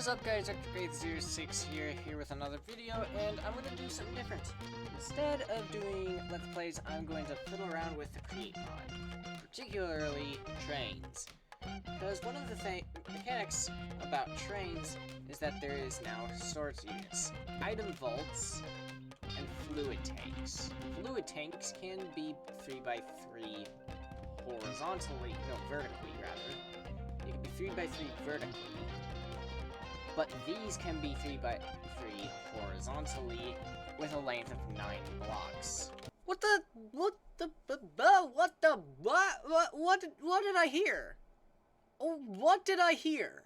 What is up, guys? YaLTeR here with another video, and I'm going to do something different. Instead of doing Let's Plays, I'm going to fiddle around with the Create mod, particularly trains. Because one of the mechanics about trains is that there is now storage units, item vaults, and fluid tanks. Fluid tanks can be 3x3 horizontally, no, vertically rather. It can be 3x3 vertically. But these can be 3x3 horizontally with a length of 9 blocks. What did I hear? Oh, what did I hear?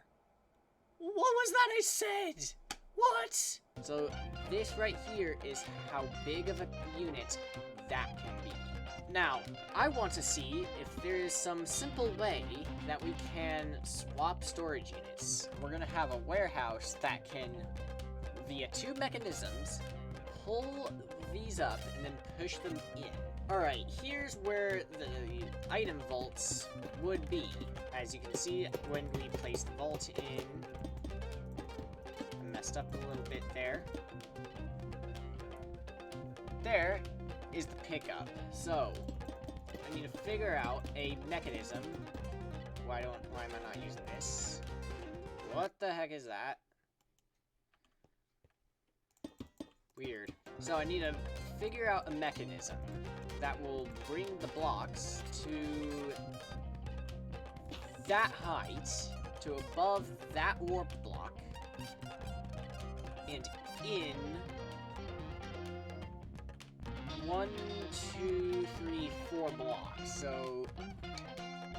What was that I said? What? So this right here is how big of a unit that can be. Now, I want to see if there is some simple way that we can swap storage units. We're gonna have a warehouse that can, via two mechanisms, pull these up and then push them in. Alright, here's where the item vaults would be. As you can see, when we place the vault in, I messed up a little bit there. There is the pickup. So, I need to figure out a mechanism. Why am I not using this? What the heck is that? Weird. So I need to figure out a mechanism that will bring the blocks to that height, to above that warp block, and in 1, 2, 3, 4 blocks. So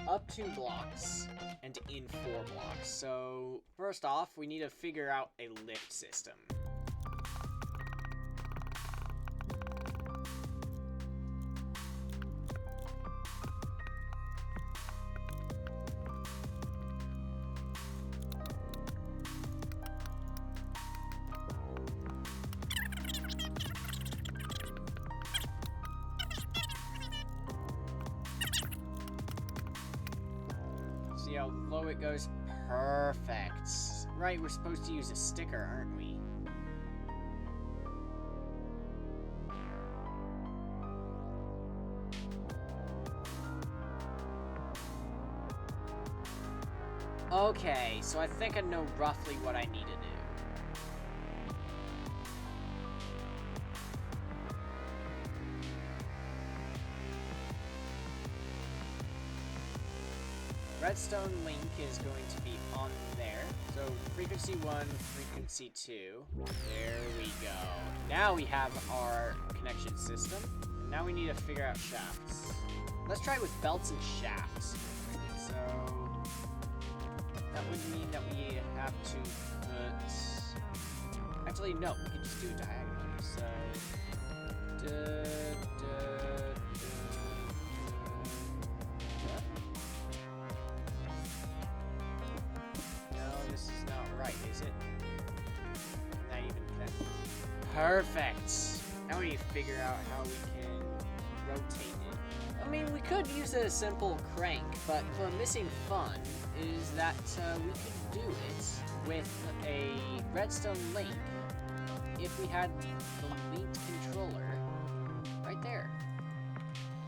up 2 blocks and in 4 blocks. So first off, we need to figure out a lift system. See how low it goes? Perfect. Right, we're supposed to use a sticker, aren't we? Okay, so I think I know roughly what I need to do. Redstone link is going to be on there. So frequency 1, frequency 2. There we go. Now we have our connection system. Now we need to figure out shafts. Let's try with belts and shafts. So that would mean that we have to put... Actually, no, we can just do it diagonally. So is it? Not even that. Perfect! Now we need to figure out how we can rotate it. I mean, we could use a simple crank, but the missing fun is that we could do it with a redstone link if we had the linked controller right there.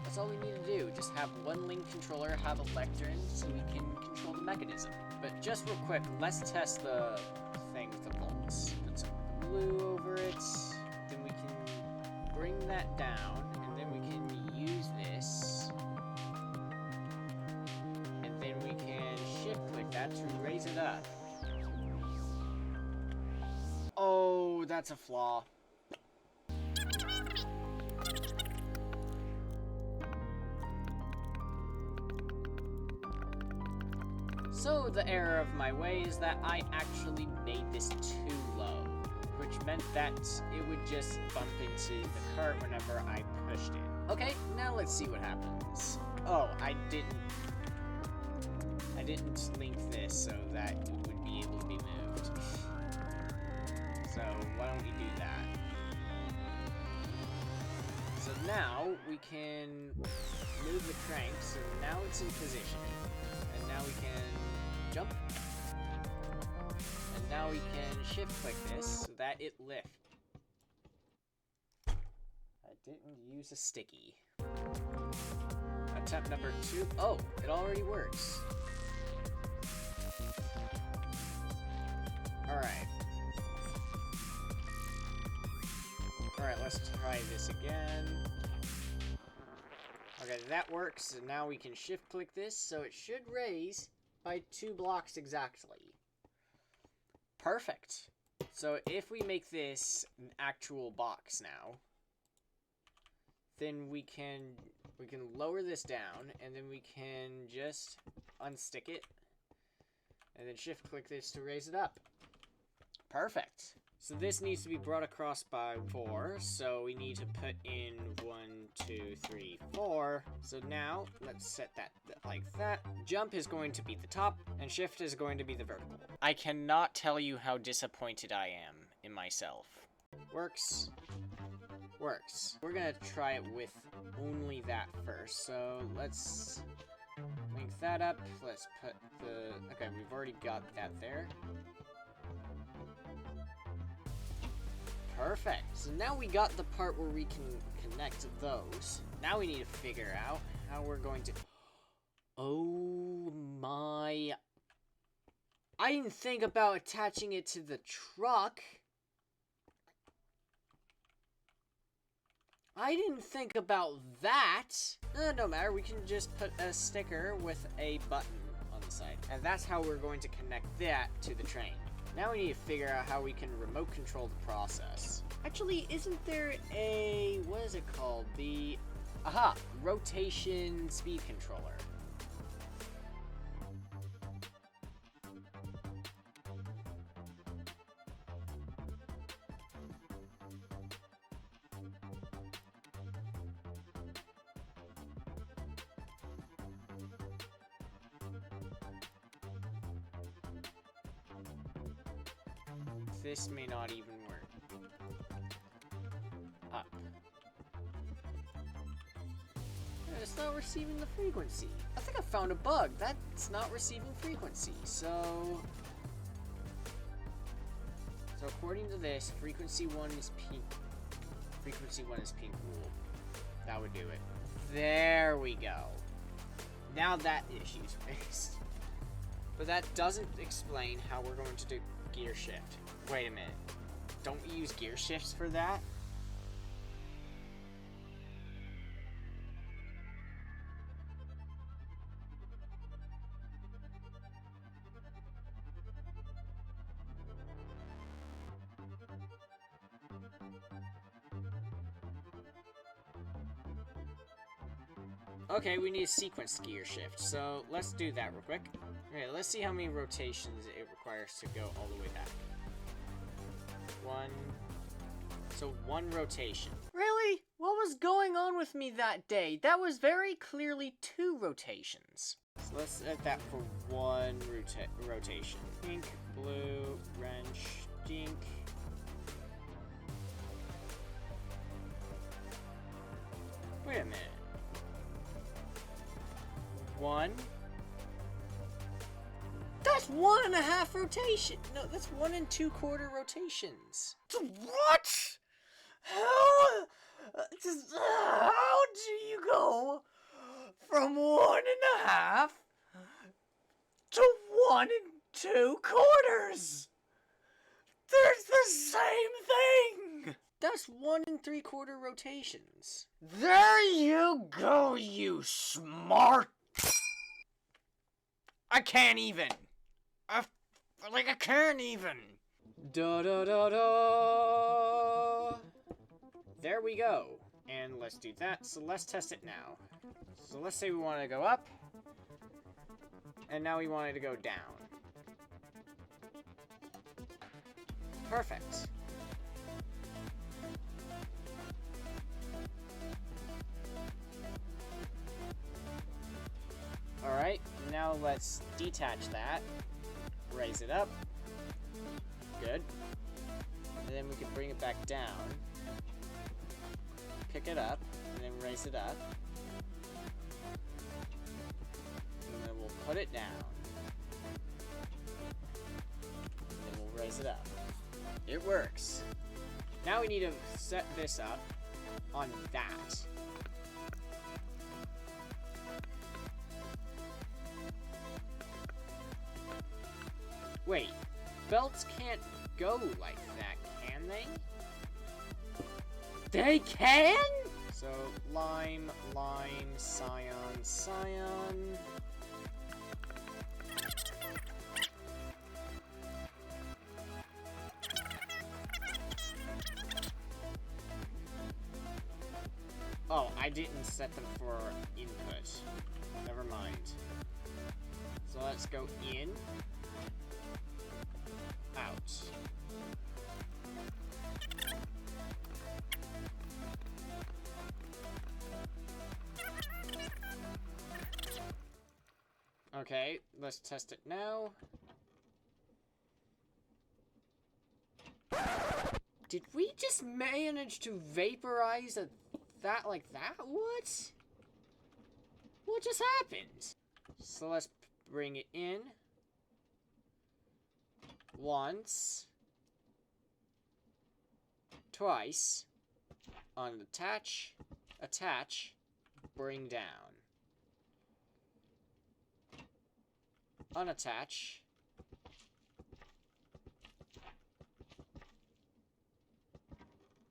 That's all we need to do. Just have one link controller, have a lectern, so we can control the mechanism. But just real quick, let's test the thing with the bolts. Put some glue over it, then we can bring that down, and then we can use this, and then we can shift click that to raise it up. Oh, that's a flaw. So the error of my way is that I actually made this too low, which meant that it would just bump into the cart whenever I pushed it. Okay, now let's see what happens. Oh, I didn't link this so that it would be able to be moved. So why don't we do that? So now we can move the crank, so now it's in position. And now we can jump. And now we can shift click this so that it lifts. I didn't use a sticky. Attempt number 2. Oh, it already works. Alright. Alright, let's try this again. Okay, that works. And now we can shift click this, so it should raise by 2 blocks exactly. Perfect. So if we make this an actual box now, then we can lower this down, and then we can just unstick it, and then shift click this to raise it up. Perfect. So this needs to be brought across by 4, so we need to put in 1, 2, 3, 4. So now, let's set that like that. Jump is going to be the top, and shift is going to be the vertical. I cannot tell you how disappointed I am in myself. Works. Works. We're gonna try it with only that first, so let's link that up. Let's put the... Okay, we've already got that there. Perfect. So now we got the part where we can connect those. Now we need to figure out how we're going to... Oh my... I didn't think about attaching it to the truck. I didn't think about that. No matter, we can just put a sticker with a button on the side. And that's how we're going to connect that to the train. Now we need to figure out how we can remote control the process. Actually, isn't there a, what is it called? The, aha, rotation speed controller. This may not even work. Up. It's not receiving the frequency. I think I found a bug. That's not receiving frequency. So according to this, frequency 1 is pink. Frequency 1 is pink rule. That would do it. There we go. Now that issue's fixed. But that doesn't explain how we're going to do gear shift. Wait a minute. Don't we use gear shifts for that? Okay, we need a sequence gear shift, so let's do that real quick. Okay, let's see how many rotations it requires to go all the way back. 1. So 1 rotation. Really? What was going on with me that day? That was very clearly 2 rotations. So let's set that for 1 rotation. Pink, blue, wrench, dink. Wait a minute. 1. That's 1.5 rotation. No, that's 1 2/4 rotations. What? How do you go from 1.5 to 1 2/4? There's the same thing. That's 1 3/4 rotations. There you go, you smart. I can't even. I can't even. Da da da da. There we go. And let's do that. So let's test it now. So let's say we want to go up. And now we want it to go down. Perfect. Alright, now let's detach that, raise it up, good, and then we can bring it back down, pick it up, and then raise it up, and then we'll put it down, and then we'll place it up. It works. Now we need to set this up on that. Wait, belts can't go like that, can they? They can? So, lime, lime, cyan, cyan. Oh, I didn't set them for input. Never mind. So let's go in. Out. Okay, let's test it now. Did we just manage to vaporize that like that? What? What just happened? So let's bring it in. Once. Twice. Unattach. Attach. Bring down. Unattach.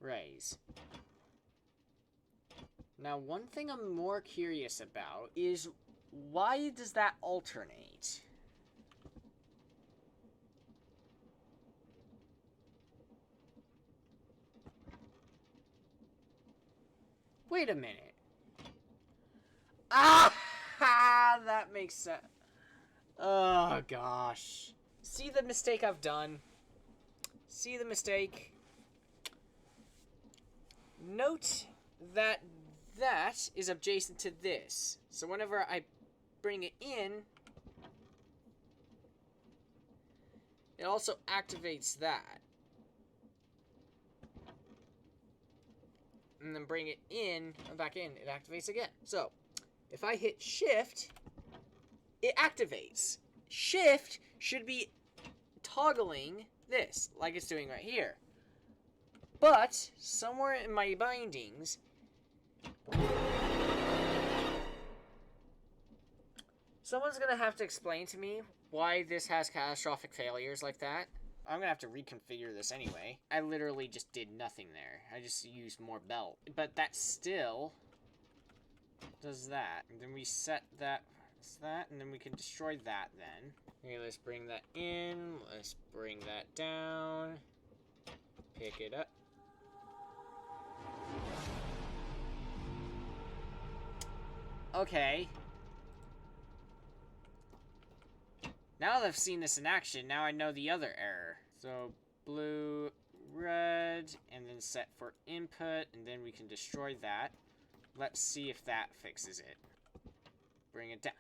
Raise. Now, one thing I'm more curious about is why does that alternate? Wait a minute. Ah! That makes sense. Oh, gosh. See the mistake I've done? See the mistake? Note that that is adjacent to this. So whenever I bring it in, it also activates that. And then bring it in, back in, it activates again. So, if I hit shift, it activates. Shift should be toggling this, like it's doing right here. But, somewhere in my bindings, someone's gonna have to explain to me why this has catastrophic failures like that. I'm gonna have to reconfigure this anyway. I literally just did nothing there. I just used more belt. But that still does that. And then we set that, and then we can destroy that then. Okay, let's bring that in. Let's bring that down. Pick it up. Okay. Now that I've seen this in action, now I know the other error. So, blue, red, and then set for input, and then we can destroy that. Let's see if that fixes it. Bring it down.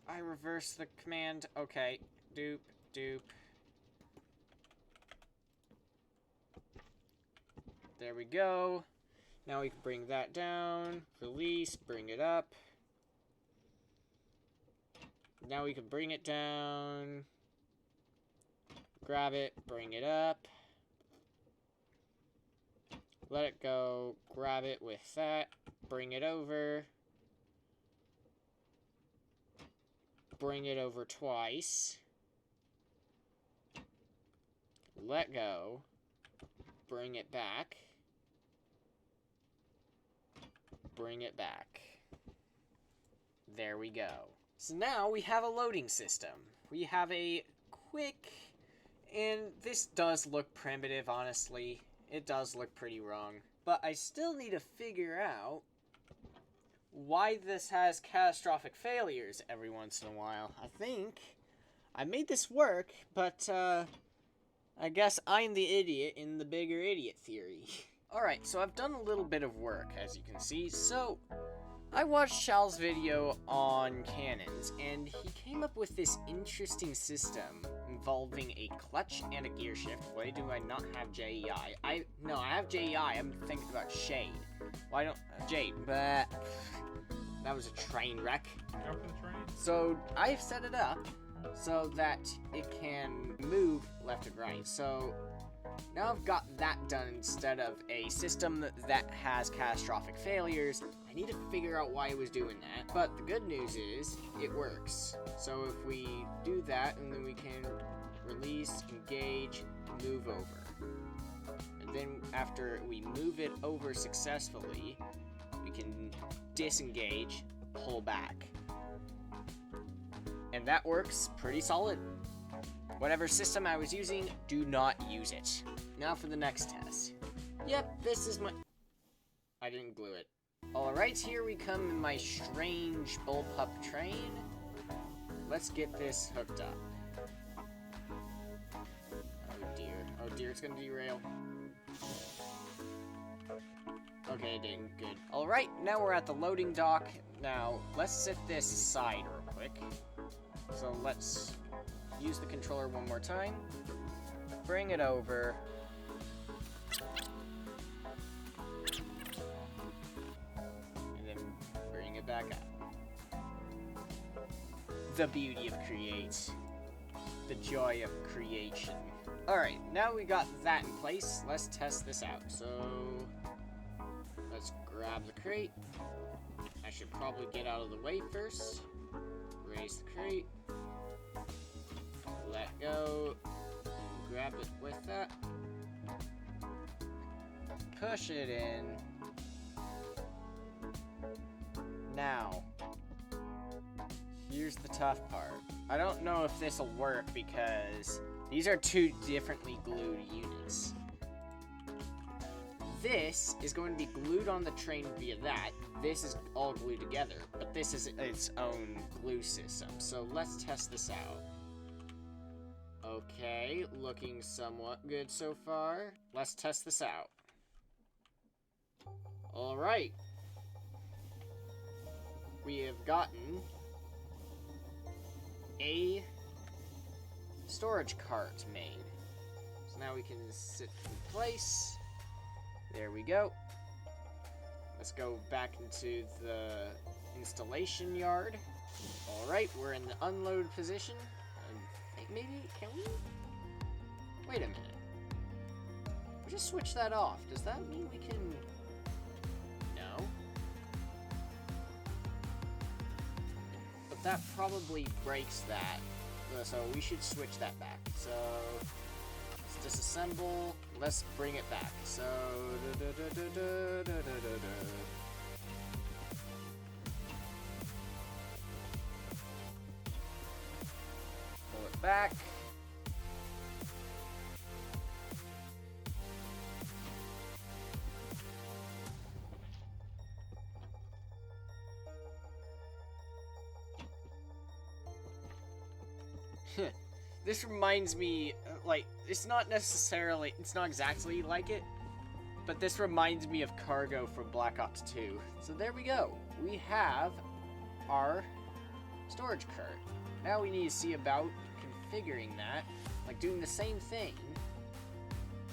I reverse the command. Okay. Doop, doop. There we go. Now we can bring that down. Release, bring it up. Now we can bring it down. Grab it, bring it up. Let it go. Grab it with that. Bring it over. Bring it over twice. Let go. Bring it back. Bring it back. There we go. So now we have a loading system. We have a quick, and this does look primitive, honestly. It does look pretty wrong. But I still need to figure out why this has catastrophic failures every once in a while. I think I made this work, but I guess I'm the idiot in the bigger idiot theory. Alright, so I've done a little bit of work, as you can see. So, I watched Shal's video on cannons, and he came up with this interesting system involving a clutch and a gear shift. Why do I not have JEI? No, I have JEI. I'm thinking about shade. Why don't... Jade, but... That was a train wreck. Go for the train? So, I've set it up so that it can move left and right. So, now I've got that done instead of a system that has catastrophic failures. I need to figure out why it was doing that. But the good news is, it works. So if we do that, and then we can release, engage, move over. And then after we move it over successfully, we can disengage, pull back. And that works pretty solid. Whatever system I was using, do not use it. Now for the next test. Yep, this is my... I didn't glue it. Alright, here we come in my strange bullpup train. Let's get this hooked up. Oh dear, it's gonna derail. Okay, it didn't. Good. Alright, now we're at the loading dock. Now, let's set this aside real quick. So let's use the controller one more time. Bring it over. And then bring it back up. The beauty of create. The joy of creation. Alright, now we got that in place. Let's test this out. So, let's grab the crate. I should probably get out of the way first. Raise the crate. Let go. Grab it with that. Push it in. Now, here's the tough part. I don't know if this will work because these are two differently glued units. This is going to be glued on the train via that. This is all glued together, but this is its own glue system. So let's test this out. Okay, looking somewhat good so far. Let's test this out. Alright. We have gotten a storage cart made. So now we can sit in place. There we go. Let's go back into the installation yard. Alright, we're in the unload position. Maybe, can we? Wait a minute. We just switched that off. Does that mean we can... No. But that probably breaks that. So we should switch that back. So, let's disassemble. Let's bring it back. So, pull it back. This reminds me, like, it's not exactly like it, but this reminds me of cargo from Black Ops 2. So there we go. We have our storage cart. Now we need to see about configuring that, like doing the same thing,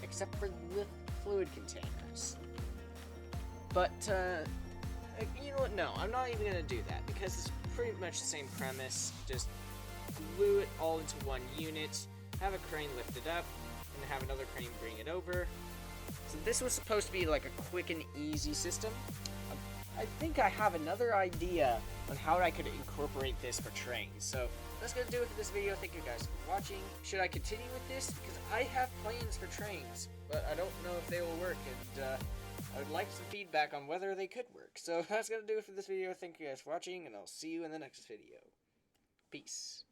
except for the fluid containers. But, you know what, no, I'm not even going to do that, because it's pretty much the same premise. Just glue it all into one unit, have a crane lift it up, and have another crane bring it over. So this was supposed to be like a quick and easy system. I think I have another idea on how I could incorporate this for trains. So that's going to do it for this video. Thank you guys for watching. Should I continue with this? Because I have plans for trains, but I don't know if they will work, and I would like some feedback on whether they could work. So that's going to do it for this video. Thank you guys for watching, and I'll see you in the next video. Peace.